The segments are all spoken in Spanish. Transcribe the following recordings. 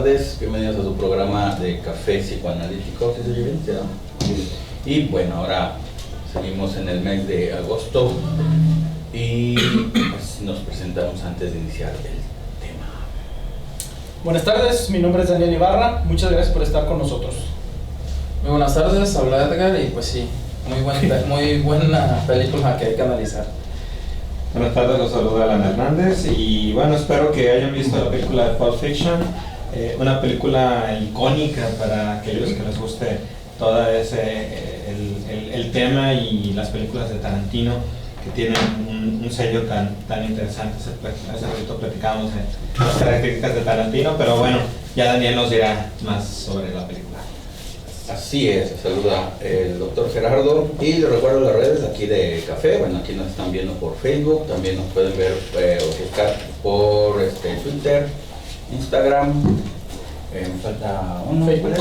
tardes, bienvenidos a su programa de Café Psicoanalítico, ¿sí se oye bien? ¿Sí, no? Y bueno, ahora seguimos en el mes de agosto y pues, nos presentamos antes de iniciar el tema. Buenas tardes, mi nombre es Daniel Ibarra, muchas gracias por estar con nosotros. Muy buenas tardes, habla Edgar y pues sí, muy buena película que hay que analizar. Buenas tardes, los saluda Alan Hernández y bueno, espero que hayan visto la película de Pulp Fiction, una película icónica para aquellos que les guste todo el tema y las películas de Tarantino que tienen un sello tan interesante. Hace ratito platicábamos de las características de Tarantino, pero bueno, ya Daniel nos dirá más sobre la película. Así es, saluda el doctor Gerardo y les recuerdo las redes aquí de Café. Bueno, aquí nos están viendo por Facebook, también nos pueden ver o buscar por Twitter, Instagram, me falta uno, Facebook,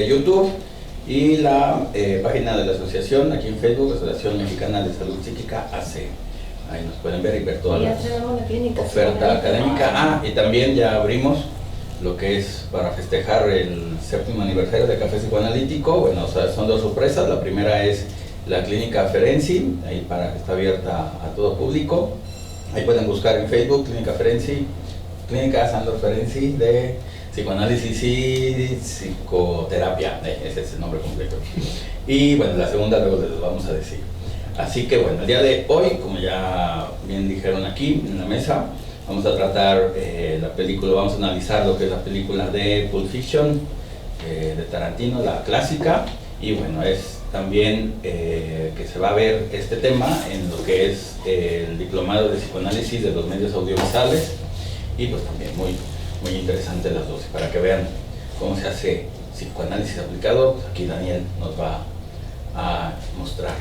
YouTube y la página de la asociación aquí en Facebook, Asociación Mexicana de Salud Psíquica AC. Ahí nos pueden ver y ver toda la oferta académica. Y también ya abrimos lo que es para festejar el 7º aniversario de Café Psicoanalítico. Bueno, o sea, son dos sorpresas. La primera es la clínica Ferenczi, ahí para que está abierta a todo público. Ahí pueden buscar en Facebook Clínica Ferenczi, Clínica Sandor Ferenczi de Psicoanálisis y Psicoterapia, ese es el nombre completo. Y bueno, la segunda luego les vamos a decir. Así que bueno, el día de hoy, como ya bien dijeron aquí en la mesa, vamos a tratar la película, vamos a analizar lo que es la película de Pulp Fiction, de Tarantino, la clásica, y bueno, es también que se va a ver este tema en lo que es el diplomado de psicoanálisis de los medios audiovisuales, y pues también muy interesante las dos, para que vean cómo se hace psicoanálisis aplicado. Pues aquí Daniel nos va a mostrar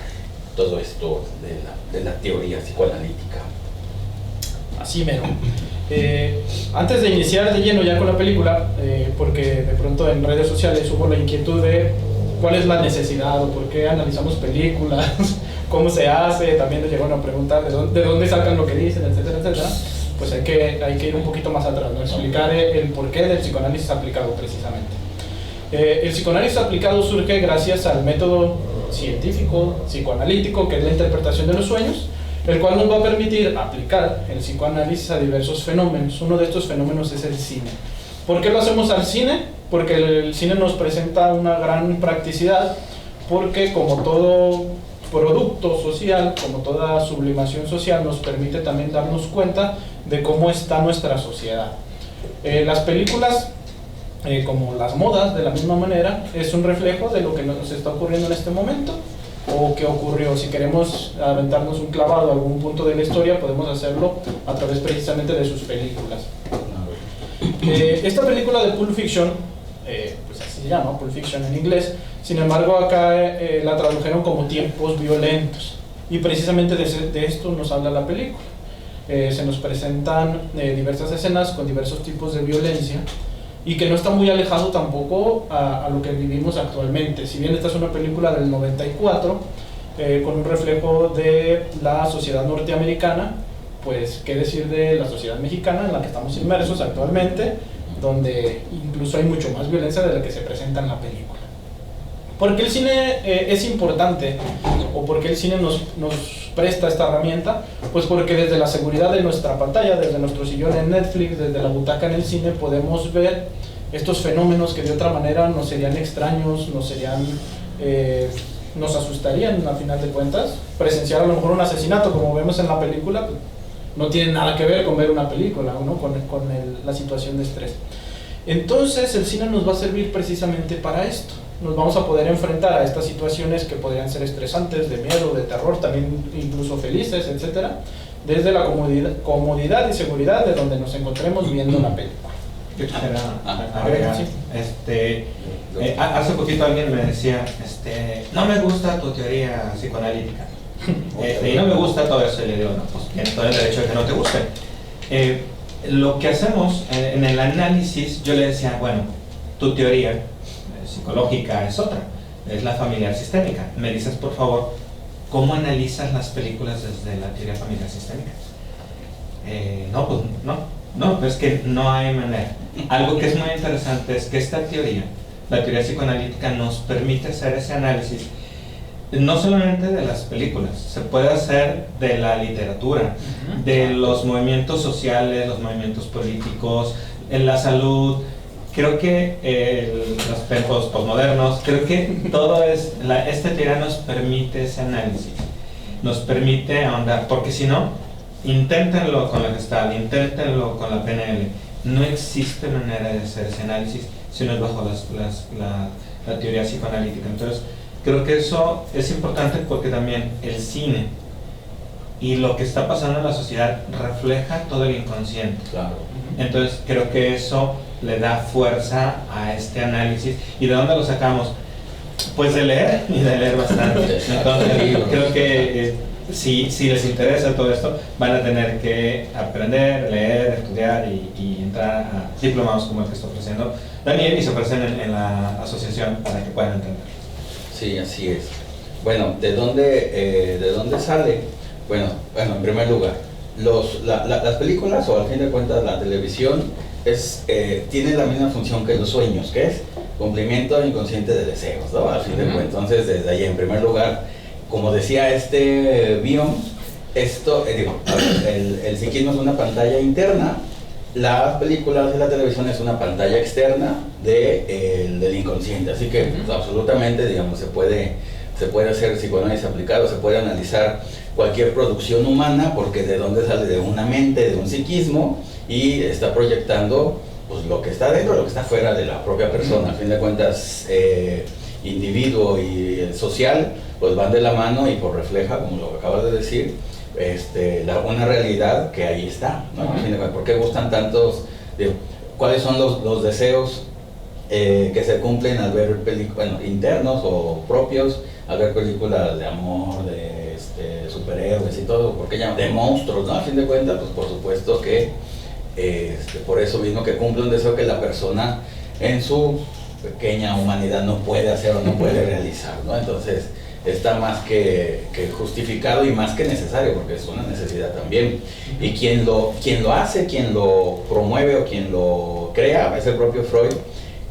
todo esto de la teoría psicoanalítica. Así mero. Antes de iniciar de lleno ya con la película, porque de pronto en redes sociales hubo la inquietud de cuál es la necesidad o por qué analizamos películas, cómo se hace, también nos llegaron a preguntar de dónde sacan lo que dicen, etcétera, etcétera. Pues hay que ir un poquito más atrás, ¿no? Explicar el porqué del psicoanálisis aplicado precisamente. El psicoanálisis aplicado surge gracias al método científico, psicoanalítico, que es la interpretación de los sueños, el cual nos va a permitir aplicar el psicoanálisis a diversos fenómenos. Uno de estos fenómenos es el cine. ¿Por qué lo hacemos al cine? Porque el cine nos presenta una gran practicidad, porque como todo producto social, como toda sublimación social, nos permite también darnos cuenta de cómo está nuestra sociedad. Las películas, como las modas, de la misma manera, es un reflejo de lo que nos está ocurriendo en este momento o qué ocurrió. Si queremos aventarnos un clavado a algún punto de la historia, podemos hacerlo a través precisamente de sus películas. Esta película de Pulp Fiction, pues así se llama, Pulp Fiction en inglés, sin embargo acá la tradujeron como tiempos violentos, y precisamente de esto nos habla la película. Se nos presentan diversas escenas con diversos tipos de violencia, y que no está muy alejado tampoco a lo que vivimos actualmente. Si bien esta es una película del 94, con un reflejo de la sociedad norteamericana, pues qué decir de la sociedad mexicana en la que estamos inmersos actualmente, donde incluso hay mucho más violencia de la que se presenta en la película. ¿Por qué el cine es importante? ¿O por qué el cine nos presta esta herramienta? Pues porque desde la seguridad de nuestra pantalla, desde nuestro sillón en Netflix, desde la butaca en el cine, podemos ver estos fenómenos que de otra manera nos serían extraños, nos asustarían a final de cuentas. Presenciar a lo mejor un asesinato, como vemos en la película, pues, no tiene nada que ver con ver una película, ¿no? con la situación de estrés. Entonces el cine nos va a servir precisamente para esto. Nos vamos a poder enfrentar a estas situaciones que podrían ser estresantes, de miedo, de terror, también incluso felices, etcétera, desde la comodidad y seguridad de donde nos encontremos viendo la película. Yo quisiera agregar, hace poquito alguien me decía, no me gusta tu teoría psicoanalítica, y no me gusta todo eso, y le digo, no, pues tienes todo el derecho de que no te guste. Lo que hacemos en el análisis, yo le decía, bueno, tu teoría psicológica es otra, es la familiar sistémica. Me dices, por favor, ¿cómo analizas las películas desde la teoría familiar sistémica? No, pues no. No, es que no hay manera. Algo que es muy interesante es que esta teoría, la teoría psicoanalítica, nos permite hacer ese análisis no solamente de las películas, se puede hacer de la literatura, de los movimientos sociales, los movimientos políticos, en la salud. Creo que los tiempos posmodernos, creo que todo esta teoría nos permite ese análisis, nos permite ahondar, porque si no, inténtenlo con la Gestalt, inténtenlo con la PNL, no existe manera de hacer ese análisis si no es bajo la teoría psicoanalítica. Entonces, creo que eso es importante porque también el cine y lo que está pasando en la sociedad refleja todo el inconsciente. Claro. Entonces, creo que eso le da fuerza a este análisis. ¿Y de dónde lo sacamos? Pues de leer, y de leer bastante. Entonces, creo que si les interesa todo esto, van a tener que aprender, leer, estudiar y entrar a diplomados como el que está ofreciendo Daniel, y se ofrecen en la asociación para que puedan entender. Sí, así es. Bueno, ¿de dónde sale? Bueno, en primer lugar, las películas, o al fin de cuentas la televisión, tiene la misma función que los sueños, que es cumplimiento inconsciente de deseos, ¿no? Al fin de cuentas. Entonces, desde ahí, en primer lugar, como decía Bion, el psiquismo es una pantalla interna, las películas y la televisión es una pantalla externa del inconsciente, así que pues, absolutamente, digamos, se puede hacer psicoanálisis aplicado, se puede analizar cualquier producción humana, porque de dónde sale, de una mente, de un psiquismo, y está proyectando pues lo que está dentro, lo que está fuera de la propia persona. A fin de cuentas, individuo y el social pues van de la mano, y por refleja, como lo que acabas de decir, una realidad que ahí está, ¿no? A fin de cuentas, ¿por qué gustan tantos? ¿Cuáles son los deseos que se cumplen al ver películas, internos o propios, al ver películas de amor, de superhéroes y todo? ¿Por qué llaman de monstruos, no? A fin de cuentas, pues por supuesto que por eso mismo, que cumple un deseo que la persona en su pequeña humanidad no puede hacer o no puede realizar, ¿no? Entonces está más que justificado y más que necesario, porque es una necesidad también. Y quien lo hace, quien lo promueve o quien lo crea es el propio Freud,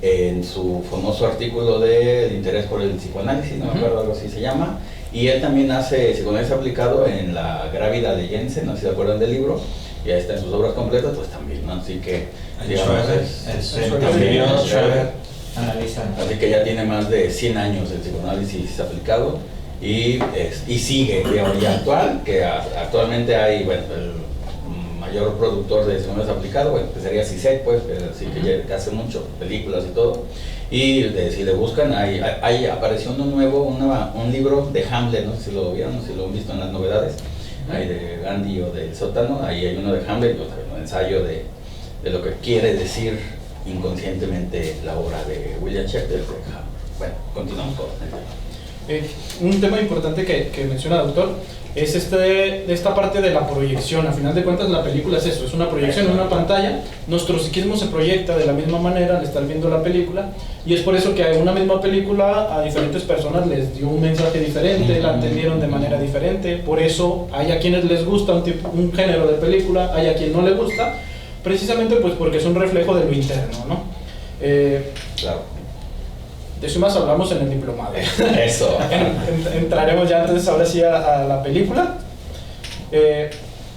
en su famoso artículo del interés por el psicoanálisis, no me acuerdo, algo así se llama, y él también hace psicoanálisis aplicado en La grávida de Jensen, no sé si se acuerdan del libro, y ahí está en sus obras completas, pues también, ¿no? Así que, digamos, así que ya tiene más de 100 años el psicoanálisis aplicado, y sigue, digamos, y actual, que actualmente hay, bueno, el mayor productor de psicoanálisis aplicado, bueno, que sería CISEC, pues, así que ya hace mucho, películas y todo, y si le buscan, apareció uno nuevo, un libro de Hamlet, no sé si lo vieron, no sé si lo han visto en las novedades, ahí de Gandhi o del sótano, ahí hay uno de Hamlet, un ensayo de lo que quiere decir inconscientemente la obra de William Shakespeare. Bueno, continuamos con el tema. Un tema importante que menciona el doctor es esta parte de la proyección. A final de cuentas, la película es eso, es una proyección en una pantalla. Nuestro psiquismo se proyecta de la misma manera al estar viendo la película, y es por eso que a una misma película a diferentes personas les dio un mensaje diferente, la entendieron de manera diferente. Por eso hay a quienes les gusta un género de película, hay a quien no les gusta, precisamente pues porque es un reflejo de lo interno, ¿no? Claro. De eso más hablamos en el diplomado. Eso. Entraremos ya entonces ahora sí a la película.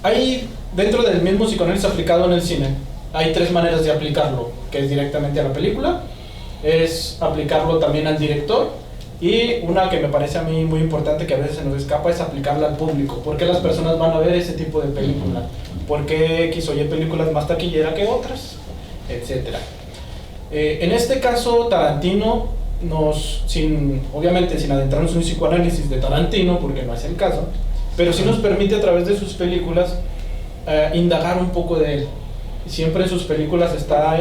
Hay, dentro del mismo psicoanálisis aplicado en el cine, hay 3 maneras de aplicarlo, que es directamente a la película, es aplicarlo también al director, y una que me parece a mí muy importante, que a veces se nos escapa, es aplicarla al público. ¿Por qué las personas van a ver ese tipo de película? ¿Por qué X o Y películas más taquillera que otras? Etcétera. En este caso, Tarantino obviamente sin adentrarnos en un psicoanálisis de Tarantino, porque no es el caso, pero sí nos permite a través de sus películas indagar un poco de él. Siempre en sus películas está,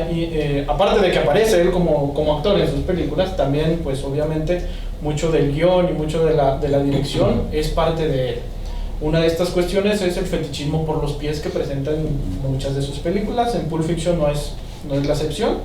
aparte de que aparece él como actor en sus películas, también pues obviamente mucho del guión y mucho de la dirección es parte de él. Una de estas cuestiones es el fetichismo por los pies que presenta en muchas de sus películas. En Pulp Fiction no es la excepción.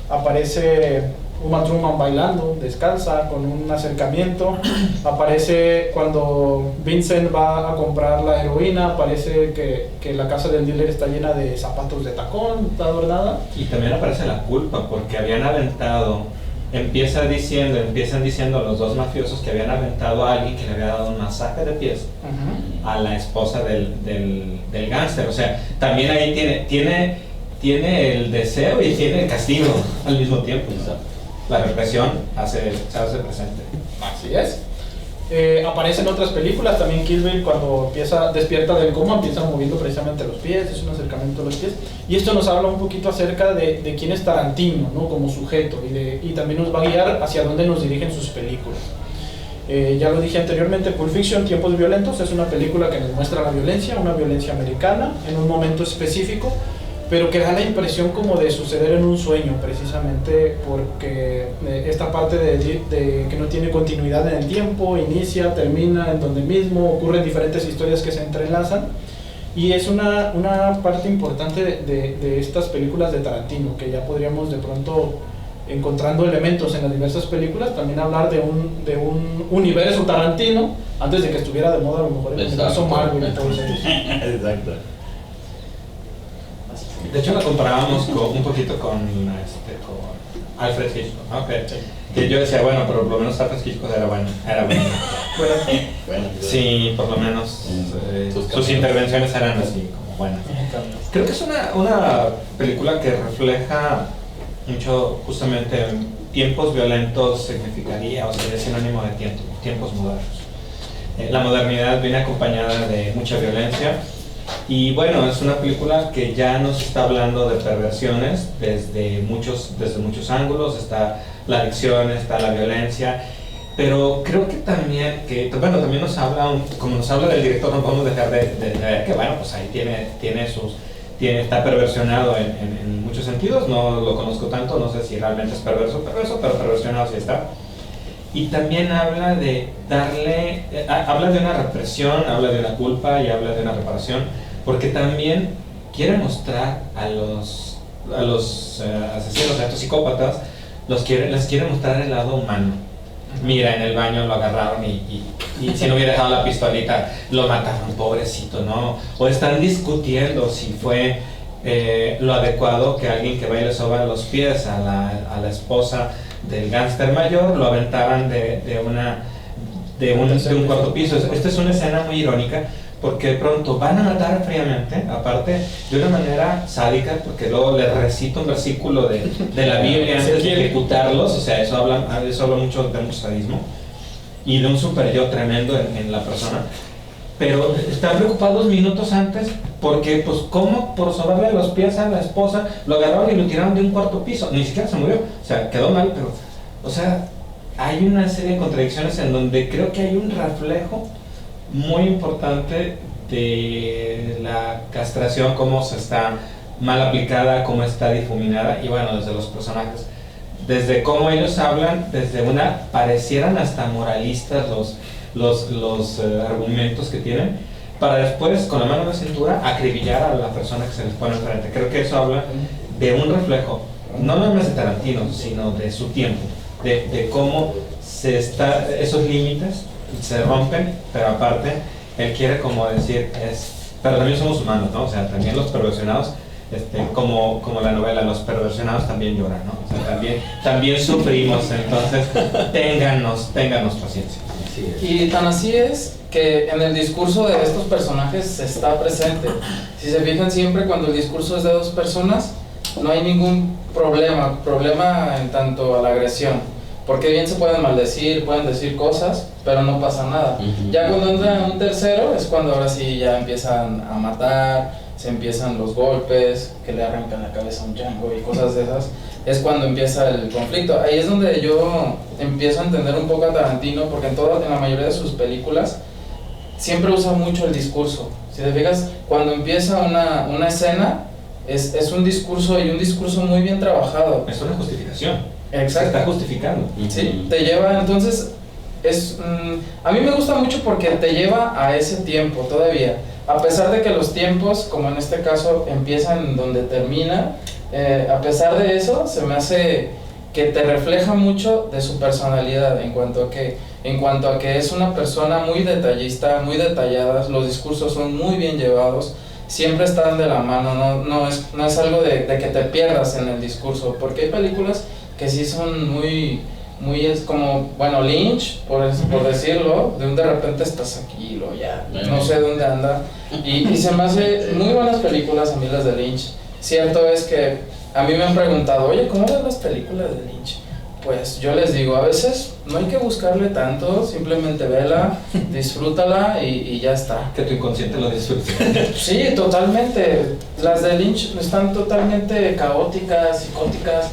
Aparece Uma Thurman bailando, descalza, con un acercamiento. Aparece cuando Vincent va a comprar la heroína, aparece que la casa del dealer está llena de zapatos de tacón, está adornada. Y también aparece la culpa, porque habían aventado, empiezan diciendo los dos mafiosos que habían aventado a alguien que le había dado un masaje de pies a la esposa del gángster. O sea, también ahí tiene el deseo y tiene el castigo al mismo tiempo, ¿no? La represión se hace presente. Así es. Aparece en otras películas, también Kill Bill cuando despierta del coma, empieza moviendo precisamente los pies, es un acercamiento a los pies. Y esto nos habla un poquito acerca de quién es Tarantino, ¿no? Como sujeto, y también nos va a guiar hacia dónde nos dirigen sus películas. Ya lo dije anteriormente, Pulp Fiction, Tiempos Violentos, es una película que nos muestra la violencia, una violencia americana, en un momento específico, pero que da la impresión como de suceder en un sueño, precisamente porque esta parte de que no tiene continuidad en el tiempo, inicia, termina en donde mismo, ocurren diferentes historias que se entrelazan, y es una parte importante de estas películas de Tarantino, que ya podríamos de pronto, encontrando elementos en las diversas películas, también hablar de un universo Tarantino, antes de que estuviera de moda a lo mejor el universo Marvel y todo eso. Exacto. De hecho, la comparábamos un poquito con Alfred Hitchcock, ¿no? Que yo decía, bueno, pero por lo menos Alfred Hitchcock era bueno. Bueno, sí, por lo menos sus intervenciones eran así, como buenas. Creo que es una película que refleja mucho, justamente, tiempos violentos significaría, o sea, es sinónimo de tiempos modernos. La modernidad viene acompañada de mucha violencia. Y bueno, es una película que ya nos está hablando de perversiones desde muchos ángulos. Está la adicción, está la violencia, pero creo que también también nos habla, como nos habla del director, no podemos dejar de ver que bueno, pues ahí está perversionado en muchos sentidos. No lo conozco tanto, no sé si realmente es perverso, pero perversionado sí está. Y también habla habla de una represión, habla de una culpa y habla de una reparación, porque también quiere mostrar a los asesinos, a estos psicópatas, les quiere mostrar el lado humano. Mira, en el baño lo agarraron y si no hubiera dejado la pistolita, lo mataron, pobrecito, ¿no? O están discutiendo si fue lo adecuado que alguien que va y le soba los pies a la esposa del gángster mayor, lo aventaban de un cuarto piso. Esta es una escena muy irónica, porque de pronto van a matar fríamente, aparte de una manera sádica, porque luego les recito un versículo de la Biblia antes de ejecutarlos. O sea, eso habla mucho de un sadismo y de un super yo tremendo en la persona. Pero están preocupados minutos antes porque, pues, ¿cómo por sobarle los pies a la esposa lo agarraron y lo tiraron de un cuarto piso? Ni siquiera se murió, o sea, quedó mal, pero, o sea, hay una serie de contradicciones en donde creo que hay un reflejo muy importante de la castración, cómo se está mal aplicada, cómo está difuminada, y bueno, desde los personajes, desde cómo ellos hablan, desde parecieran hasta moralistas los argumentos que tienen, para después, con la mano en la cintura, acribillar a la persona que se les pone enfrente. Creo que eso habla de un reflejo, no nada más de Tarantino, sino de su tiempo, de cómo esos límites se rompen, pero aparte, él quiere como decir, pero también somos humanos, ¿no? O sea, también los perversionados, como la novela, los perversionados también lloran, ¿no? O sea, también sufrimos, entonces, ténganos paciencia. Y tan así es que en el discurso de estos personajes está presente. Si se fijan, siempre cuando el discurso es de dos personas, no hay ningún problema en tanto a la agresión, porque bien se pueden maldecir, pueden decir cosas, pero no pasa nada. Ya cuando entra un tercero es cuando ahora sí ya empiezan a matar, se empiezan los golpes, que le arrancan la cabeza a un chango y cosas de esas. Es cuando empieza el conflicto. Ahí es donde yo empiezo a entender un poco a Tarantino, porque en la mayoría de sus películas siempre usa mucho el discurso. Si te fijas, cuando empieza una escena, es un discurso, y un discurso muy bien trabajado. Es una justificación. Exacto. Se está justificando. Sí, te lleva, entonces, a mí me gusta mucho porque te lleva a ese tiempo todavía. A pesar de que los tiempos, como en este caso, empiezan donde termina, a pesar de eso, se me hace que te refleja mucho de su personalidad en cuanto a que es una persona muy detallista, muy detallada, los discursos son muy bien llevados, siempre están de la mano, no es algo de que te pierdas en el discurso, porque hay películas que sí son muy es como, bueno, Lynch, por decirlo, de repente estás aquí y luego ya, no sé dónde anda, y se me hace muy buenas películas a mí las de Lynch. Cierto es que a mí me han preguntado, oye, ¿cómo ves las películas de Lynch? Pues yo les digo, a veces no hay que buscarle tanto, simplemente vela, disfrútala y ya está. Que tu inconsciente lo disfrute. Sí, totalmente. Las de Lynch están totalmente caóticas, psicóticas,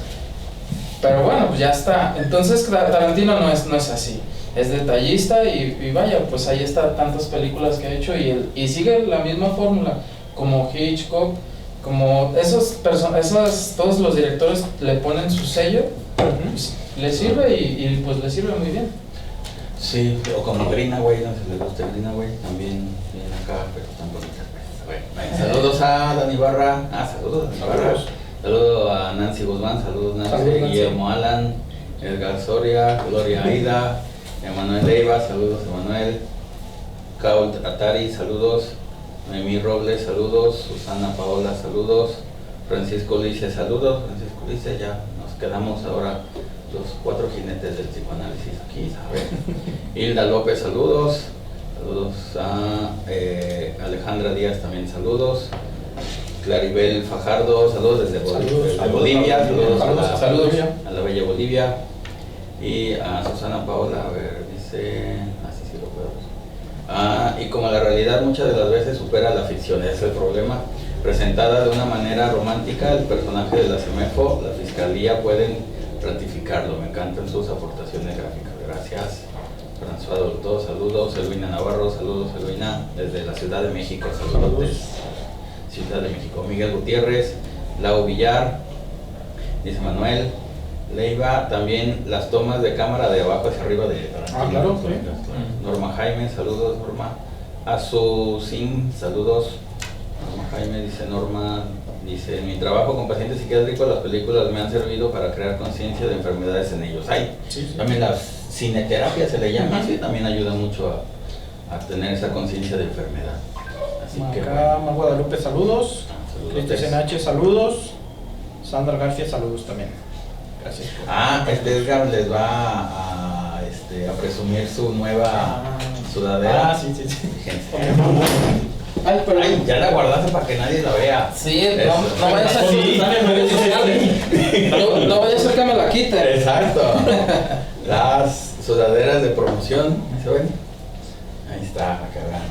pero bueno, pues ya está. Entonces Tarantino no es así. Es detallista y vaya, pues ahí está tantas películas que ha hecho y sigue la misma fórmula, como Hitchcock, como todos los directores le ponen su sello, pues, le sirve y pues le sirve muy bien. Sí, o como Greenaway, no sé si les gusta Greenaway, también viene acá, pero están bonitas. Bueno, saludos a Dani Barra, saludos a Dani Barra, saludos a Nancy Guzmán, saludos Nancy, Guillermo Alan, Edgar Soria, Gloria Aida, Emanuel Leiva, saludos Emanuel, Caul Atari, saludos, Noemí Robles, saludos, Susana Paola, saludos, Francisco Lice, saludos, Francisco Lice, ya nos quedamos ahora los 4 jinetes del psicoanálisis aquí, ¿sabes? Hilda López, saludos, saludos a Alejandra Díaz también, saludos, Claribel Fajardo, saludos desde Bolivia, saludos a la bella Bolivia, y a Susana Paola, a ver, dice, así sí lo puedo. Y como la realidad muchas de las veces supera la ficción, ese es el problema. Presentada de una manera romántica, el personaje de la CEMEFO, la fiscalía pueden ratificarlo. Me encantan sus aportaciones gráficas. Gracias. François Dolto, saludos. Elvina Navarro, saludos. Elvina, desde la Ciudad de México, saludos. Ciudad de México. Miguel Gutiérrez, Lau Villar, dice Manuel Leiva, también las tomas de cámara de abajo hacia arriba de Tarantino. Claro, sí. Norma Jaime, saludos Norma. Azucin, saludos. Norma Jaime, dice, en mi trabajo con pacientes psiquiátricos las películas me han servido para crear conciencia de enfermedades en ellos. También la cineterapia se le llama, sí, también ayuda mucho a tener esa conciencia de enfermedad. Así que acá Mar Guadalupe, saludos. Cristian H, saludos. Sandra García, saludos también. Gracias. Edgar les va a presumir su nueva sudadera. Sí. Ya la guardaste para que nadie la vea. Sí, no vaya a ser no vaya a ser que me la quiten. Exacto. Las sudaderas de promoción, ¿se ven? Ahí está, acá vean.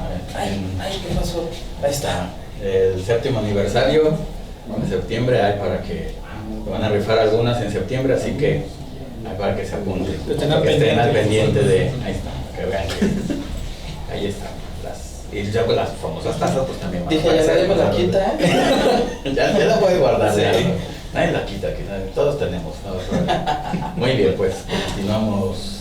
¿Qué pasó? Ahí está. El 7º aniversario en septiembre hay para que van a rifar algunas en septiembre, así que hay para que se apunten. Que estén al pendiente de. Ahí está, que vean que ahí está. Y ya pues las famosas tazas pues también van a aparecer. Dije, ya nadie me la quita, ya la puedes guardar. Sí. Nadie la quita, todos tenemos. Muy bien, pues continuamos.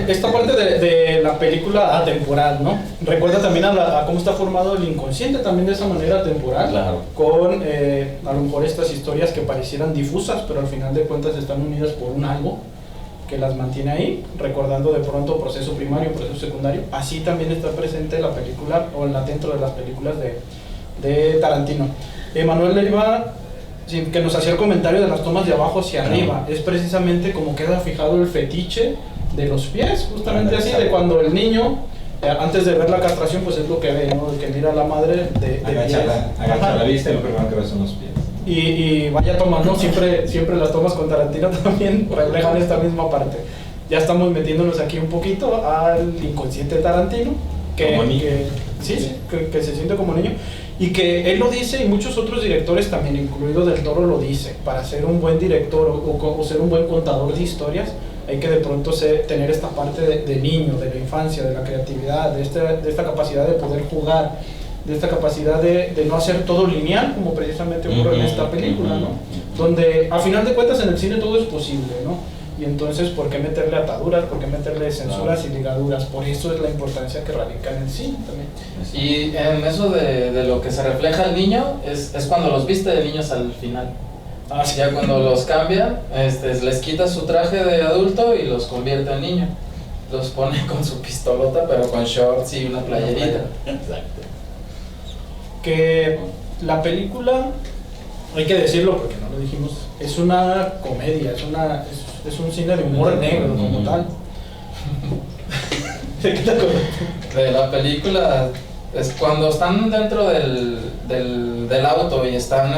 Esta parte de la película atemporal, ¿no? Recuerda también a cómo está formado el inconsciente también de esa manera temporal, claro. Con a lo mejor estas historias que parecieran difusas, pero al final de cuentas están unidas por un algo que las mantiene ahí, recordando de pronto proceso primario, proceso secundario. Así también está presente la película, o dentro de las películas de Tarantino. Emanuel Leiva, que nos hacía el comentario de las tomas de abajo hacia arriba, es precisamente como queda fijado el fetiche de los pies, justamente así, de cuando el niño, antes de ver la castración, pues es lo que ve, ¿no? El que mira a la madre de agacha la vista y lo primero que ve son los pies. Y vaya tomando, siempre las tomas con Tarantino también reflejan esta misma parte. Ya estamos metiéndonos aquí un poquito al inconsciente de Tarantino, que se siente como niño, y que él lo dice y muchos otros directores también, incluido Del Toro, lo dice. Para ser un buen director o ser un buen contador de historias, hay que de pronto tener esta parte de niño, de la infancia, de la creatividad, de esta capacidad de poder jugar, de esta capacidad de no hacer todo lineal, como precisamente ocurre en esta película, ¿no? Donde a final de cuentas en el cine todo es posible, ¿no? Y entonces, ¿por qué meterle ataduras? ¿Por qué meterle censuras y ligaduras? Por eso es la importancia que radica en el cine también. Y en eso de lo que se refleja el niño, es cuando los viste de niños al final. Ya cuando los cambian, les quita su traje de adulto y los convierte en niño. Los pone con su pistolota, pero con shorts y una playerita. Exacto. Que la película, hay que decirlo porque no lo dijimos, es una comedia, es un cine de humor negro como tal. ¿De qué te acuerdas? De la película es cuando están dentro del auto y están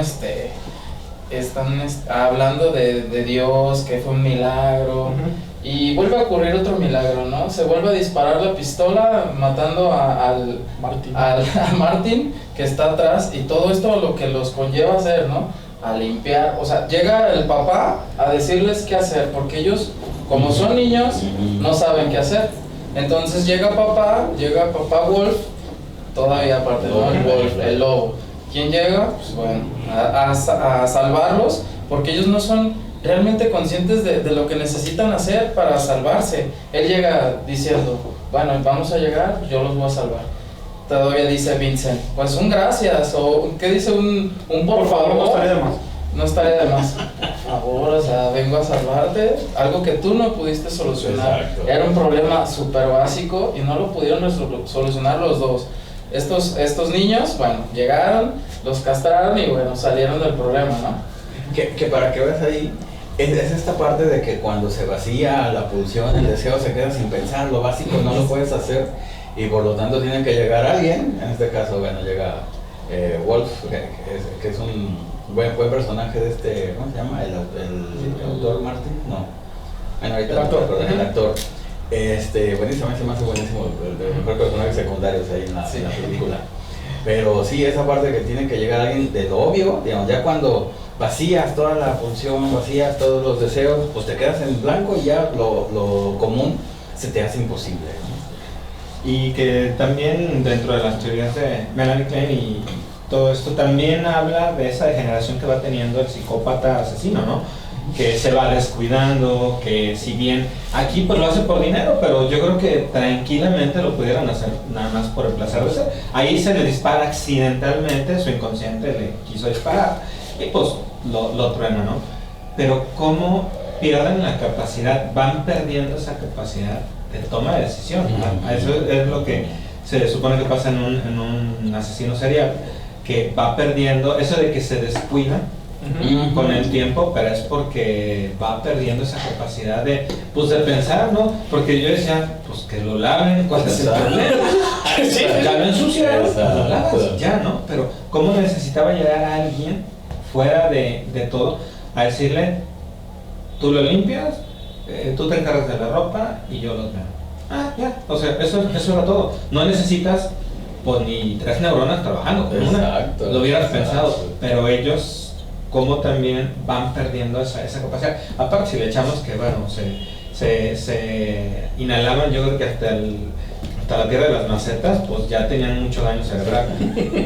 hablando de Dios, que fue un milagro. Y vuelve a ocurrir otro milagro, ¿no? Se vuelve a disparar la pistola matando a Martin, que está atrás, y todo esto lo que los conlleva a hacer, ¿no? A limpiar, o sea, llega el papá a decirles qué hacer, porque ellos, como son niños, no saben qué hacer. Entonces llega papá Wolf, todavía aparte, ¿no? El Wolf, el lobo. ¿Quién llega? Pues bueno, a salvarlos, porque ellos no son realmente conscientes de lo que necesitan hacer para salvarse. Él llega diciendo, bueno, vamos a llegar, yo los voy a salvar. Todavía dice Vincent, pues un gracias, o ¿qué dice? Un por favor. No estaría de más. No estaría de más. Por favor, o sea, vengo a salvarte, algo que tú no pudiste solucionar. Exacto. Era un problema súper básico y no lo pudieron solucionar los dos. Estos niños, bueno, llegaron, los castraron y bueno, salieron del problema, ¿no? Que para que veas ahí, es esta parte de que cuando se vacía la pulsión, el deseo se queda sin pensar, lo básico no lo puedes hacer y por lo tanto tiene que llegar alguien, en este caso, bueno, llega Wolf, que es un buen personaje de ¿cómo se llama? El autor Martin, no, bueno, ahorita el actor, buenísimo, se me hace buenísimo, el mejor personaje secundario ahí en la película, pero sí, esa parte que tiene que llegar alguien de lo obvio, digamos, ya cuando vacías toda la función, vacías todos los deseos, pues te quedas en blanco y ya lo común se te hace imposible, ¿no? Y que también dentro de las teorías de Melanie Klein y todo esto también habla de esa degeneración que va teniendo el psicópata asesino, ¿no? Que se va descuidando, que si bien aquí pues lo hace por dinero, pero yo creo que tranquilamente lo pudieran hacer nada más por el placer de ser. Ahí se le dispara accidentalmente, su inconsciente le quiso disparar y pues lo truena, ¿no? Pero cómo pierden la capacidad, van perdiendo esa capacidad de toma de decisión, ¿no? Eso es lo que se supone que pasa en un asesino serial, que va perdiendo, eso de que se descuida con el tiempo, pero es porque va perdiendo esa capacidad de pensar, ¿no? Porque yo decía, pues que lo laven, ¿cuál es el problema? Sí, ya lo ensuciaron, lo lavas, ya, ¿no? Pero ¿cómo necesitaba llegar a alguien fuera de todo a decirle, tú lo limpias, tú te encargas de la ropa y yo los veo? Ya, o sea, eso era todo. No necesitas pues ni 3 neuronas trabajando con una, lo hubieras pensado, pero ellos como también van perdiendo esa capacidad. Aparte, si le echamos que, bueno, se inhalaban, yo creo que hasta la tierra de las macetas, pues ya tenían mucho daño cerebral.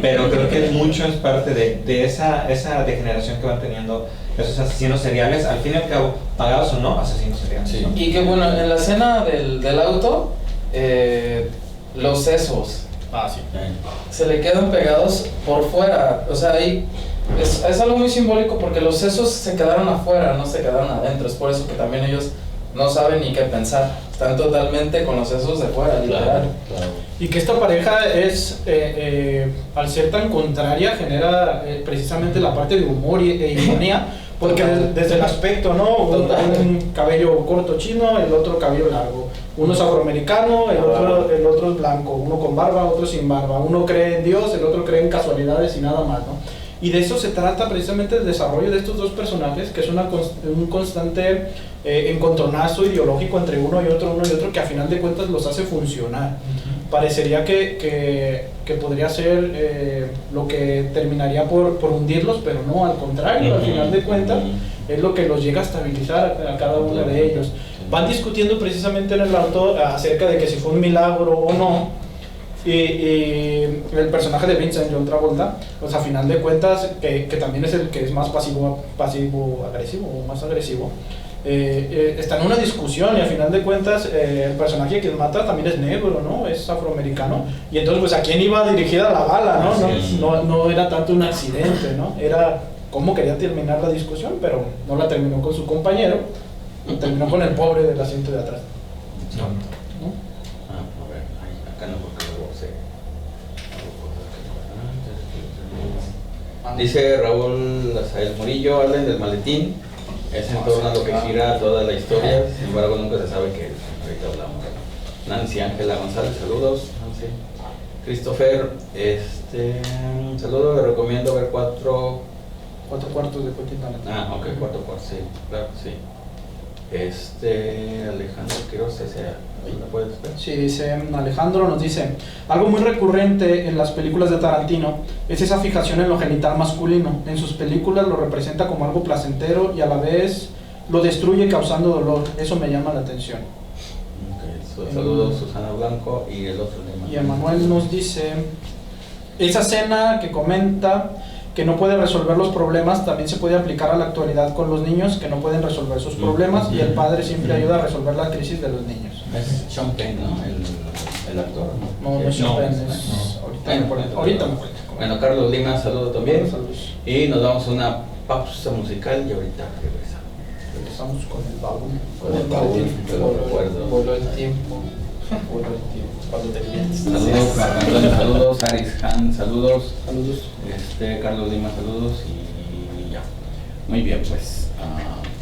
Pero creo que mucho es parte de esa degeneración que van teniendo esos asesinos seriales, al fin y al cabo, pagados o no, asesinos seriales. Sí. ¿No? Y que bueno, en la escena del auto, los sesos Sí. se le quedan pegados por fuera, o sea, ahí es algo muy simbólico porque los sesos se quedaron afuera, no se quedaron adentro, es por eso que también ellos no saben ni qué pensar, están totalmente con los sesos de fuera, literal. Claro. Y que esta pareja es, al ser tan contraria, genera precisamente la parte de humor e ironía, porque desde el aspecto, ¿no? Un cabello corto chino, el otro cabello largo. Uno es afroamericano, el otro es blanco, uno con barba, otro sin barba. Uno cree en Dios, el otro cree en casualidades y nada más, ¿no? Y de eso se trata precisamente el desarrollo de estos dos personajes, que es un constante encontronazo ideológico entre uno y otro, que a final de cuentas los hace funcionar. Parecería que podría ser lo que terminaría por hundirlos, pero no, al contrario, al final de cuentas es lo que los llega a estabilizar a cada uno de ellos. Van discutiendo precisamente en el auto acerca de que si fue un milagro o no, y el personaje de Vincent John Travolta, pues a final de cuentas, que también es el que es más pasivo-agresivo o más agresivo, está en una discusión y a final de cuentas el personaje que mata también es negro, ¿no? Es afroamericano, y entonces pues a quién iba dirigida la bala, ¿no? No era tanto un accidente, ¿no? Era cómo quería terminar la discusión, pero no la terminó con su compañero, terminó con el pobre del asiento de atrás. No. ¿No? A ver, acá no, porque luego se... Dice Raúl Lazael Murillo, hablen del maletín, es en torno a lo que gira toda la historia, sin embargo nunca se sabe qué es, ahorita hablamos. Nancy Ángela González, saludos. Nancy. Christopher, saludos, le recomiendo ver 4 cuartos de Quentin Tarantino. Ah, ok, 4 cuartos, sí, claro, sí. Alejandro Quiroz, ¿la puedes ver? Sí, dice Alejandro, nos dice: algo muy recurrente en las películas de Tarantino es esa fijación en lo genital masculino. En sus películas lo representa como algo placentero y a la vez lo destruye causando dolor. Eso me llama la atención. Ok, saludos Susana Blanco y el otro de Y Emanuel nos dice: esa escena que comenta que no puede resolver los problemas también se puede aplicar a la actualidad con los niños que no pueden resolver sus problemas y el padre siempre ayuda a resolver la crisis de los niños. Es Sean Penn, ¿no? El actor. No es Sean Penn, ahorita me cuento. Bueno, Carlos Lima, saludo también. Saludos. Y nos damos una pausa musical y ahorita regresamos. Regresamos con el baúl. Con el baúl, yo lo recuerdo. Voló el tiempo. Voló el tiempo. Cuando te diviertes. Saludos, Marco Antonio, saludos, Aris Han, saludos. Saludos. Carlos Lima, saludos y ya. Muy bien, pues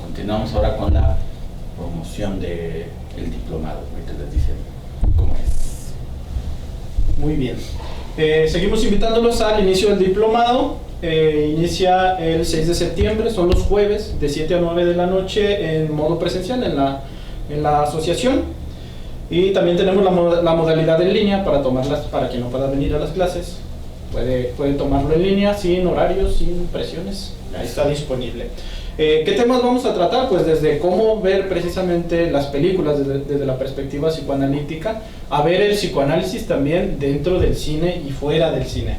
continuamos ahora con la promoción del diplomado. Ahorita les dicen cómo es. Muy bien. Seguimos invitándolos al inicio del diplomado. Inicia el 6 de septiembre, son los jueves de 7 a 9 de la noche en modo presencial en la asociación. Y también tenemos la modalidad en línea para tomarlas, para quien no pueda venir a las clases. Puede tomarlo en línea, sin horarios, sin presiones. Ahí está disponible. ¿Qué temas vamos a tratar? Pues desde cómo ver precisamente las películas desde la perspectiva psicoanalítica, a ver el psicoanálisis también dentro del cine y fuera del cine.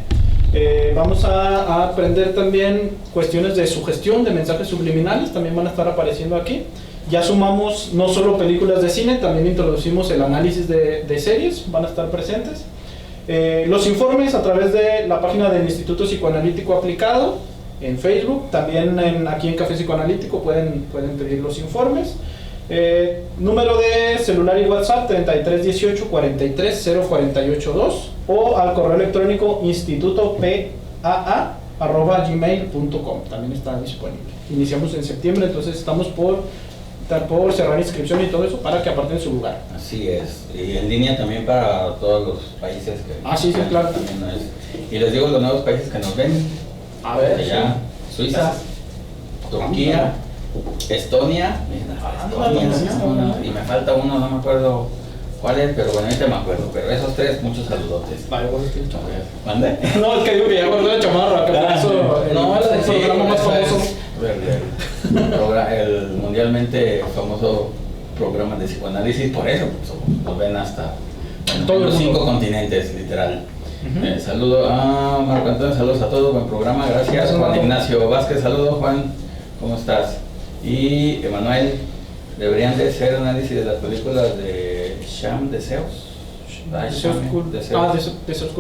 Vamos a aprender también cuestiones de sugestión, de mensajes subliminales, también van a estar apareciendo aquí. Ya sumamos no solo películas de cine, también introducimos el análisis de series, van a estar presentes. Los informes a través de la página del Instituto Psicoanalítico Aplicado en Facebook, también aquí en Café Psicoanalítico pueden pedir los informes. Número de celular y WhatsApp 3318 43 0482 o al correo electrónico institutopaa@gmail.com, también está disponible. Iniciamos en septiembre, entonces estamos por cerrar inscripción y todo eso para que aparten su lugar. Así es, y en línea también para todos los países que... Sí, claro. También no es. Y les digo los nuevos países que nos ven. A ver, allá, Suiza, Turquía, Estonia, y me falta uno, no me acuerdo cuál es, pero bueno, ahorita me acuerdo, pero esos tres, muchos saludotes. Vale, bueno, estoy chamarra. ¿Mande? No, es que digo que ya guardé la chamarra, que por eso el programa más famoso. El mundialmente famoso programa de psicoanálisis, por eso nos ven hasta todos los 5 continentes, literal. Saludo a Marco Antonio, saludos a todos, buen programa, gracias. Juan Ignacio Vázquez, saludos Juan, ¿cómo estás? Y Emanuel, deberían de hacer análisis de las películas de Sham, Deseos. Deseos culposos. Deseos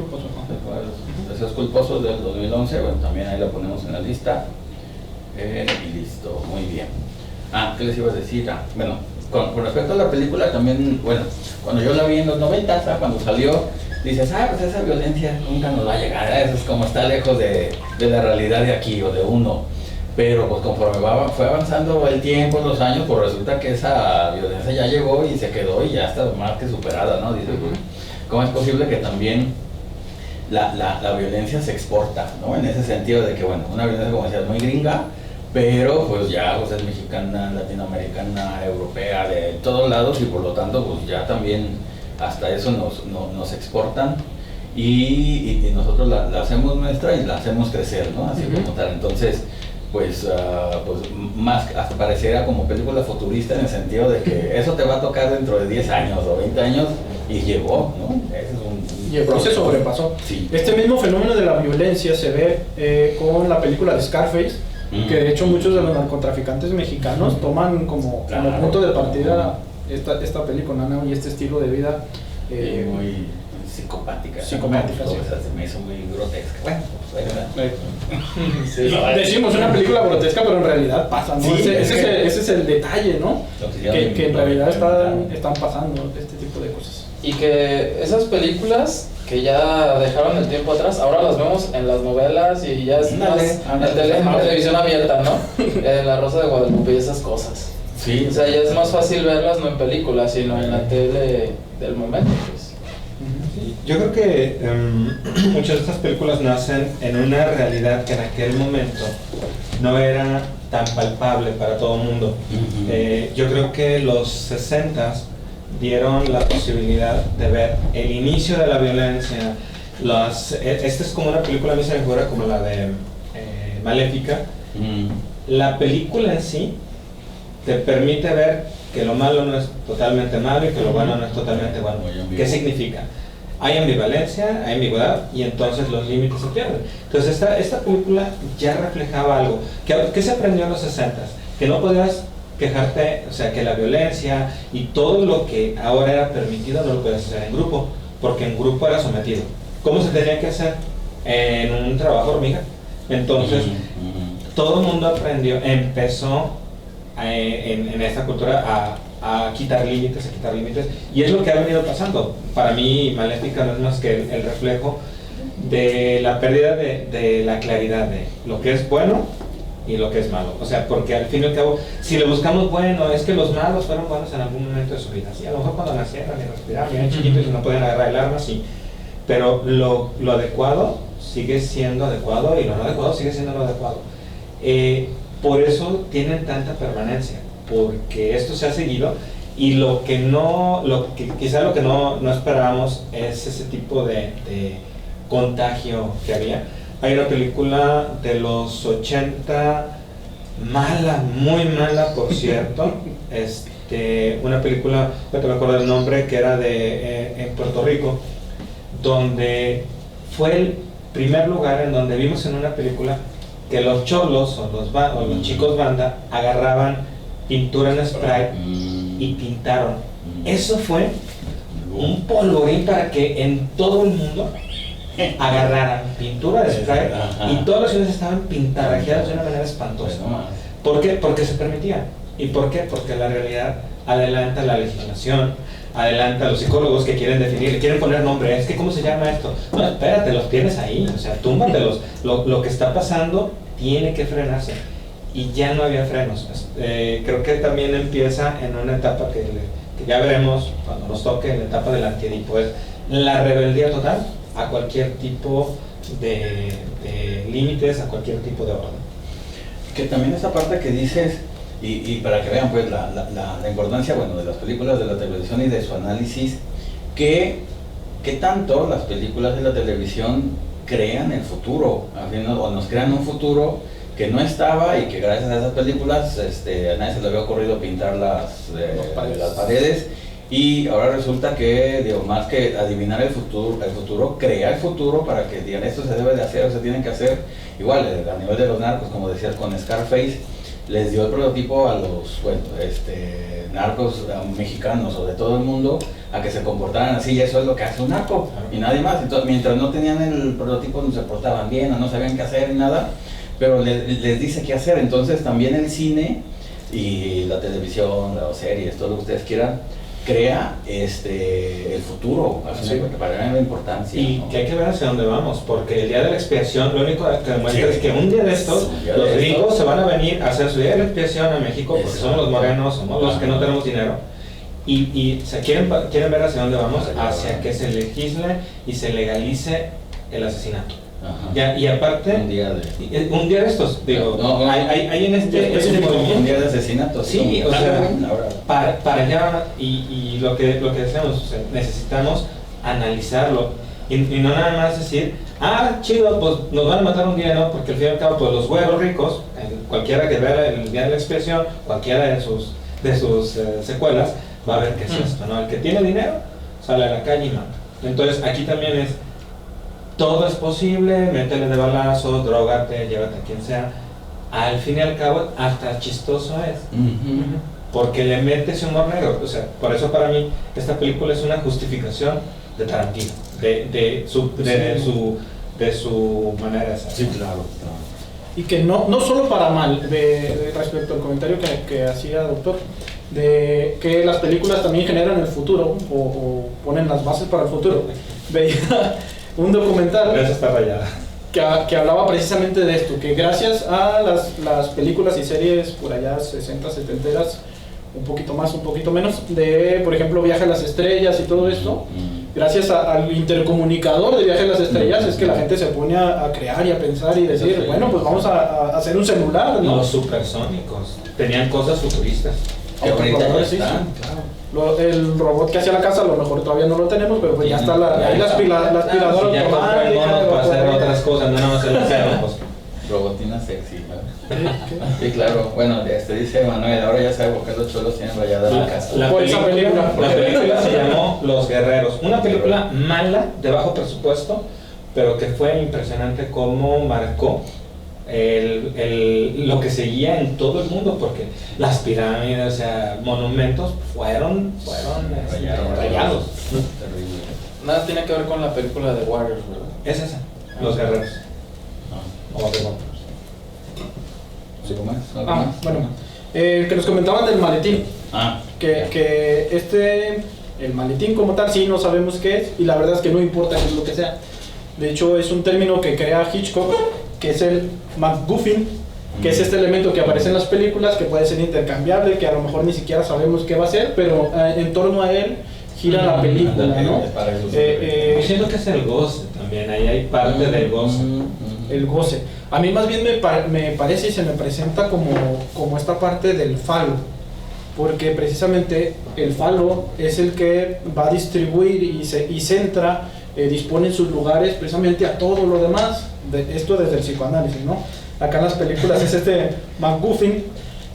culposos del 2011, bueno, también ahí lo ponemos en la lista. Y listo, muy bien. ¿Qué les iba a decir? Bueno, con respecto a la película también, bueno, cuando yo la vi en los 90, cuando salió, dices, pues esa violencia nunca nos va a llegar, eso es como está lejos de la realidad de aquí o de uno. Pero pues conforme fue avanzando el tiempo, los años, pues resulta que esa violencia ya llegó y se quedó y ya está más que superada, ¿no? Dices, ¿cómo es posible que también la violencia se exporta, ¿no? En ese sentido de que, bueno, una violencia, como decías, muy gringa, pero pues ya es mexicana, latinoamericana, europea, de todos lados, y por lo tanto pues ya también hasta eso nos exportan y nosotros la hacemos nuestra y la hacemos crecer, ¿no? Así como tal. Entonces, pues más hasta pareciera como película futurista en el sentido de que eso te va a tocar dentro de 10 años o 20 años y llegó, ¿no? Ese es y se sobrepasó. Sí. Este mismo fenómeno de la violencia se ve con la película de Scarface, que de hecho muchos de los narcotraficantes mexicanos toman como punto de partida esta película, ¿no? Y este estilo de vida. psicopática. Psicopática, sí. O sea, se me hizo muy grotesca. Bueno, pues sí, decimos una película grotesca, pero en realidad pasa, ¿no? Sí, ese es el detalle, ¿no? Que en realidad están pasando este tipo de cosas. Y que esas películas que ya dejaron el tiempo atrás, ahora las vemos en las novelas y ya es más en televisión abierta, ¿no? La Rosa de Guadalupe y esas cosas. Sí. O sea, ya es más fácil verlas no en películas, sino en la tele del momento, pues. Sí, yo creo que muchas de estas películas nacen en una realidad que en aquel momento no era tan palpable para todo el mundo. Yo creo que los 60s dieron la posibilidad de ver el inicio de la violencia. Esta es como una película, a mí se me figura como la de Maléfica. La película en sí te permite ver que lo malo no es totalmente malo y que lo bueno no es totalmente bueno. ¿Qué significa? Hay ambivalencia, hay ambigüedad y entonces los límites se pierden. Entonces esta película ya reflejaba algo. ¿Qué se aprendió en los 60s? Que no podías quejarte, o sea, que la violencia y todo lo que ahora era permitido no lo podías hacer en grupo, porque en grupo era sometido. ¿Cómo se tenía que hacer? En un trabajo hormiga. Entonces, todo el mundo empezó en esta cultura a quitar límites, y es lo que ha venido pasando. Para mí, Maléfica no es más que el reflejo de la pérdida de la claridad de lo que es bueno y lo que es malo. O sea, porque al fin y al cabo, si le buscamos bueno, es que los malos fueron buenos en algún momento de su vida. Sí, a lo mejor cuando nacieron y respiraban, eran chiquitos y no podían agarrar el arma, sí. Pero lo adecuado sigue siendo adecuado y lo no adecuado sigue siendo lo adecuado. Por eso tienen tanta permanencia, porque esto se ha seguido, y quizá lo que no esperábamos es ese tipo de contagio que había. Hay una película de los 80, mala, muy mala, por cierto, una película, no me acuerdo del nombre, que era en Puerto Rico, donde fue el primer lugar en donde vimos en una película que los cholos o los chicos banda agarraban pintura en spray y pintaron. Eso fue un polvorín para que en todo el mundo agarraran pintura de spray y todas las ciudades estaban pintarajeadas de una manera espantosa. ¿Por qué? Porque se permitía. ¿Y por qué? Porque la realidad adelanta la legislación, adelanta a los psicólogos que quieren definir, quieren poner nombre. Es que ¿cómo se llama esto? No, espérate, los tienes ahí, o sea, túmbatelos. Lo que está pasando tiene que frenarse. Y ya no había frenos. Creo que también empieza en una etapa que ya veremos cuando nos toque, en la etapa del antiedipo, es la rebeldía total a cualquier tipo de límites, a cualquier tipo de orden. Que también esa parte que dices, y para que vean pues la importancia, bueno, de las películas, de la televisión y de su análisis, que tanto las películas de la televisión crean el futuro, o nos crean un futuro que no estaba, y que gracias a esas películas a nadie se le había ocurrido pintar las paredes, y ahora resulta que, digo, más que adivinar el futuro, crea el futuro para que digan esto se debe de hacer o se tiene que hacer. Igual a nivel de los narcos, como decías con Scarface, les dio el prototipo a los narcos mexicanos o de todo el mundo a que se comportaran así, y eso es lo que hace un narco y nadie más. Entonces, mientras no tenían el prototipo, no se portaban bien o no sabían qué hacer ni nada, pero les dice qué hacer. Entonces también el cine y la televisión, las series, todo lo que ustedes quieran, crea el futuro, sí, porque para mí es la importancia. Y ¿no? Que hay que ver hacia dónde vamos, porque el día de la expiación lo único que demuestra es que un día de estos los gringos se van a venir a hacer su día de la expiación a México, porque somos los morenos, somos los que no tenemos dinero, y se quieren ver hacia dónde vamos, hacia que se legisle y se legalice el asesinato. Y aparte, un día de estos, digo, hay en este movimiento un día de asesinato. Sí, o sea, para allá, y lo que decíamos, o sea, necesitamos analizarlo y no nada más decir, chido, pues nos van a matar un día, ¿no? Porque al fin y al cabo, pues los güeros ricos, cualquiera que vea el día de la expiación, cualquiera de sus secuelas, va a ver qué es esto, ¿no? El que tiene dinero sale a la calle y mata. Entonces, aquí también es, todo es posible, métele de balazo, drógate, llévate a quien sea. Al fin y al cabo, hasta chistoso es. Porque le mete ese humor negro. O sea, por eso para mí esta película es una justificación de Tarantino. de su manera de ser. Sí, claro. Y que no solo para mal, respecto al comentario que hacía doctor, de que las películas también generan el futuro o ponen las bases para el futuro. Veía un documental Eso está rayada. que hablaba precisamente de esto, que gracias a las películas y series por allá 60, 70, un poquito más, un poquito menos, de por ejemplo Viaje a las Estrellas y todo esto, gracias al intercomunicador de Viaje a las Estrellas es que la gente se pone a crear y a pensar y decir, bueno, pues vamos a hacer un celular, ¿no? Los supersónicos tenían cosas futuristas. Que ahorita ya Sí, están, sí. claro. El robot que hacía la casa a lo mejor todavía no lo tenemos, pero pues ya está la aspiradora Si ya compré monos para hacer automática. otras cosas, no nada más el pues. Robotina sexy, ¿no? Sí, claro. Bueno, dice Manuel, ahora ya sabe por qué los cholos tienen rayada la casa. Por esa película. La película se llamó Los Guerreros. Una película mala, de bajo presupuesto, pero que fue impresionante cómo marcó lo que seguía en todo el mundo, porque las pirámides, o sea, monumentos fueron rayados. Terrible. Nada tiene que ver con la película de Warriors, ¿verdad? Es esa, Los Guerreros. No. O The Warriors. ¿Algo más? ¿Algo más? Bueno, que nos comentaban del maletín, que el maletín como tal sí no sabemos qué es y la verdad es que no importa qué es lo que sea. De hecho es un término que crea Hitchcock, que es el MacGuffin, que es este elemento que aparece en las películas, que puede ser intercambiable, que a lo mejor ni siquiera sabemos qué va a ser, pero en torno a él gira la película, ¿no? Siento que es el goce también, ahí hay parte del goce. El goce. A mí más bien me parece y se me presenta como esta parte del falo, porque precisamente el falo es el que va a distribuir y centra, dispone en sus lugares precisamente a todo lo demás, esto desde el psicoanálisis, ¿no? Acá en las películas es este MacGuffin,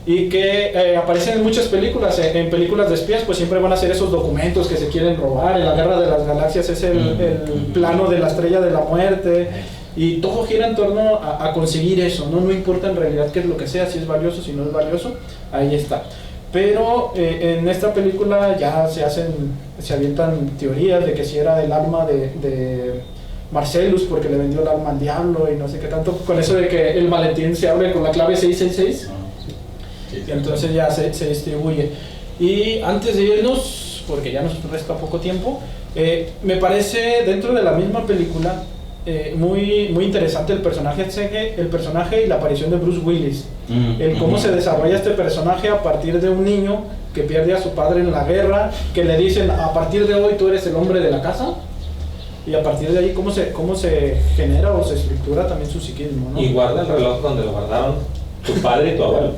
y que aparecen en muchas películas, en películas de espías pues siempre van a ser esos documentos que se quieren robar, en la Guerra de las Galaxias es el plano de la Estrella de la Muerte, y todo gira en torno a conseguir eso, ¿no? No importa en realidad qué es lo que sea, si es valioso, si no es valioso, ahí está. Pero en esta película ya se avientan teorías de que si era el alma de Marcellus porque le vendió el alma al diablo y no sé qué tanto, con eso de que el maletín se abre con la clave 666 y entonces ya se distribuye. Y antes de irnos, porque ya nos resta poco tiempo, me parece dentro de la misma película muy interesante el personaje y la aparición de Bruce Willis, el cómo se desarrolla este personaje a partir de un niño que pierde a su padre en la guerra, que le dicen a partir de hoy tú eres el hombre de la casa, y a partir de ahí cómo se genera o se estructura también su psiquismo, ¿no? Y guarda el reloj donde lo guardaron tu padre y tu abuelo.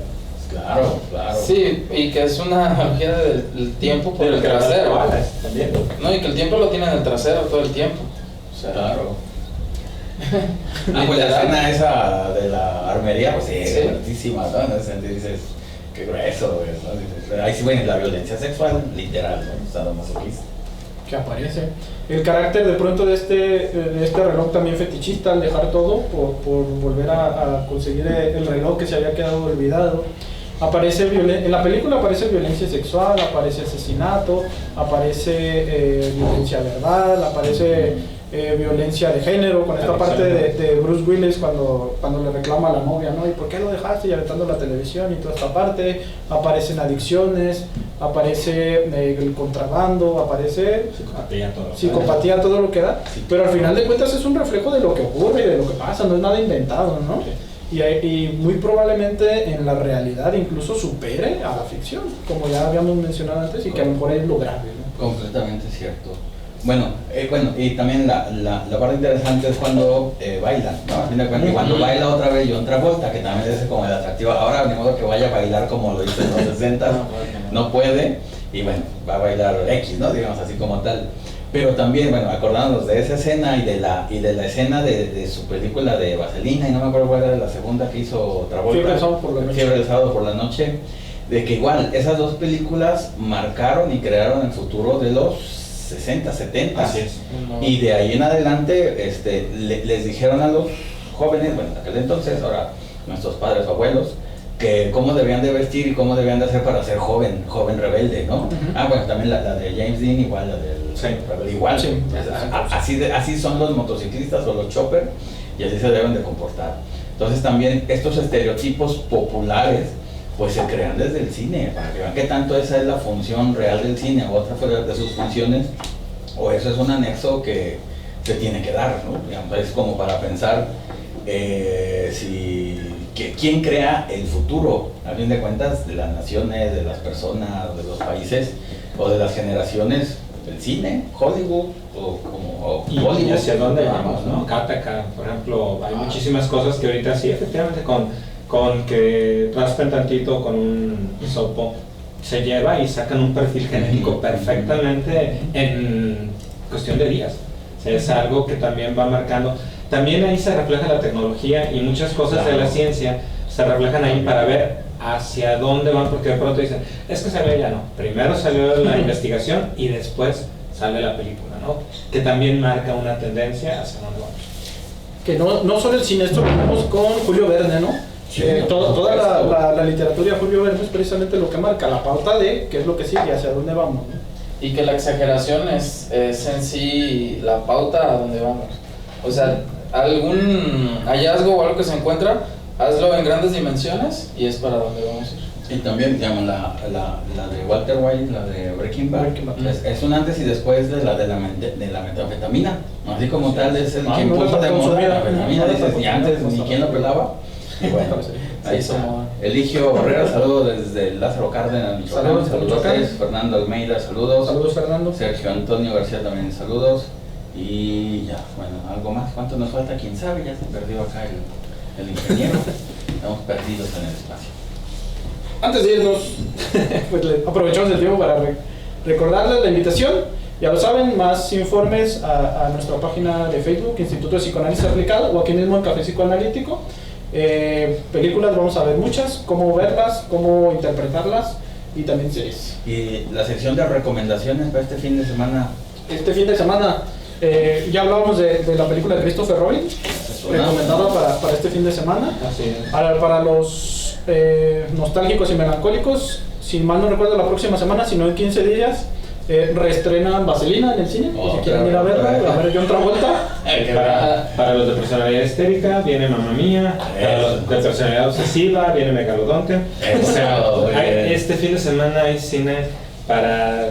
Claro, claro. Sí, y que es una analogía del tiempo por el trasero. También. No, y que el tiempo lo tiene en el trasero todo el tiempo. O sea, Claro. Pues la escena esa de la armería, pues sí, Sí. fuertísima, ¿no? En ese sentido dices, qué grueso, güey, ¿no? Dices, ahí sí, bueno, la violencia sexual, literal, ¿no? Sadomasoquista. Que aparece. El carácter de pronto de este reloj también fetichista al dejar todo por volver a conseguir el reloj que se había quedado olvidado. En la película aparece violencia sexual, aparece asesinato, aparece violencia verbal, aparece violencia de género, con esta parte de Bruce Willis cuando le reclama a la novia, ¿no? ¿Y por qué lo dejaste? Y aventando la televisión y toda esta parte. Aparecen adicciones, aparece el contrabando, aparece psicopatía, todo lo que da. Pero al final de cuentas es un reflejo de lo que ocurre y de lo que pasa, no es nada inventado, ¿no? Y muy probablemente en la realidad incluso supere a la ficción, como ya habíamos mencionado antes, y que a lo mejor es lograble, ¿no? Completamente cierto. Bueno, y también la parte interesante es cuando bailan, ¿no? A fin de cuentas, cuando baila otra vez John Travolta, que también es como el atractivo. Ahora, de modo que vaya a bailar como lo hizo en los 60, no puede, y bueno, va a bailar X, ¿no? Digamos así como tal. Pero también, bueno, acordándonos de esa escena y de la escena de su película de Vaselina, y no me acuerdo cuál era la segunda que hizo Travolta. Fiebre del sábado por la noche. Fiebre del sábado por la noche, de que igual esas dos películas marcaron y crearon el futuro de los 60, 70. Así es. Y de ahí en adelante les dijeron a los jóvenes, bueno, en aquel entonces, ahora nuestros padres o abuelos, que cómo debían de vestir y cómo debían de hacer para ser joven rebelde, ¿no? Bueno, también la de James Dean, igual la del rebelde, igual. Sí. Así son los motociclistas o los choppers y así se deben de comportar. Entonces también estos estereotipos populares pues se crean desde el cine, para que vean qué tanto esa es la función real del cine, o otra fuera de sus funciones, o eso es un anexo que se tiene que dar, ¿no? Digamos, es como para pensar quién crea el futuro, a fin de cuentas, de las naciones, de las personas, de los países, o de las generaciones, el cine, Hollywood, o Hollywood. Y hacia dónde vamos, ¿no? KPK, por ejemplo, hay muchísimas cosas que ahorita sí, efectivamente, con que raspen tantito con un hisopo, se lleva y sacan un perfil genético perfectamente en cuestión de días. O sea, es algo que también va marcando. También ahí se refleja la tecnología y muchas cosas de la ciencia se reflejan ahí para ver hacia dónde van, porque de pronto dicen, es que salió ya no. Primero salió la investigación y después sale la película, ¿no? Que también marca una tendencia hacia dónde vamos. Que no solo el cine, esto lo vemos con Julio Verne, ¿no? Sí, toda la literatura de Julio Verne es precisamente lo que marca la pauta de qué es lo que sigue, hacia dónde vamos, ¿no? Y que la exageración es en sí la pauta a dónde vamos. O sea, algún hallazgo o algo que se encuentra, hazlo en grandes dimensiones y es para dónde vamos a ir. Y también, digamos, la de Walter White, la de Breaking Bad, es un antes y después de la metanfetamina. Así como tal, es el que impuso de moda la metanfetamina, dices, ni antes ni quién lo pelaba. Y bueno, ahí está. Eligio Barrera, saludos desde Lázaro Cárdenas, Michoacán. Saludos. Fernando Almeida, saludos. Saludos, Fernando. Sergio Antonio García también, saludos. Y ya, bueno, algo más. ¿Cuánto nos falta? ¿Quién sabe? Ya se perdió acá el ingeniero. Estamos perdidos en el espacio. Antes de irnos, pues aprovechamos el tiempo para recordarles la invitación. Ya lo saben, más informes a nuestra página de Facebook, Instituto de Psicoanálisis Aplicado, o aquí mismo en Café Psicoanalítico. Películas vamos a ver muchas, cómo verlas, cómo interpretarlas y también series. Y la sección de recomendaciones para este fin de semana. Este fin de semana ya hablábamos de la película de Christopher Robin, recomendada para este fin de semana. Así es. Para los nostálgicos y melancólicos, si mal no recuerdo la próxima semana, sino en 15 días, reestrenan Vaselina en el cine, si quieren ir a verla, a ver John Travolta. Para los de personalidad histérica viene Mamma Mía, para los de personalidad obsesiva viene Megalodonte. O sea, este fin de semana hay cine para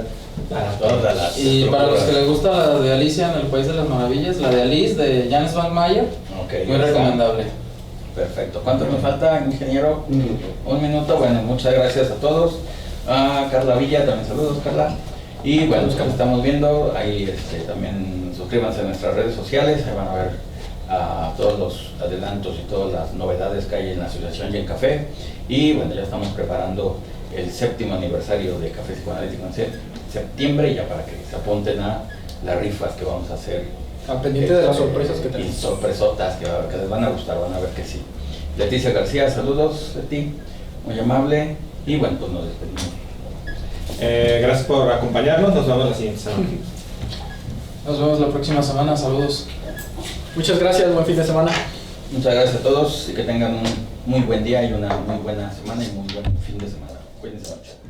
todas las. Y para los que les gusta la de Alicia en el País de las Maravillas, la de Alice de James Van Mayer, muy recomendable. Perfecto. ¿Cuánto nos falta, ingeniero? Un minuto. Bueno, muchas gracias a todos. A Carla Villa, también saludos, Carla. Y bueno, los que nos estamos viendo, ahí también suscríbanse a nuestras redes sociales, ahí van a ver todos los adelantos y todas las novedades que hay en la asociación y en Café. Y bueno, ya estamos preparando el 7º aniversario de Café Psicoanalítico en septiembre, ya para que se apunten a las rifas que vamos a hacer. Al pendiente de las sorpresas que tenemos. Y sorpresotas que les van a gustar, van a ver que sí. Leticia García, saludos de ti, muy amable. Y bueno, pues nos despedimos. Gracias por acompañarnos, nos vemos la siguiente semana. Nos vemos la próxima semana, saludos. Muchas gracias, buen fin de semana. Muchas gracias a todos y que tengan un muy buen día y una muy buena semana y muy buen fin de semana. Cuídense mucho.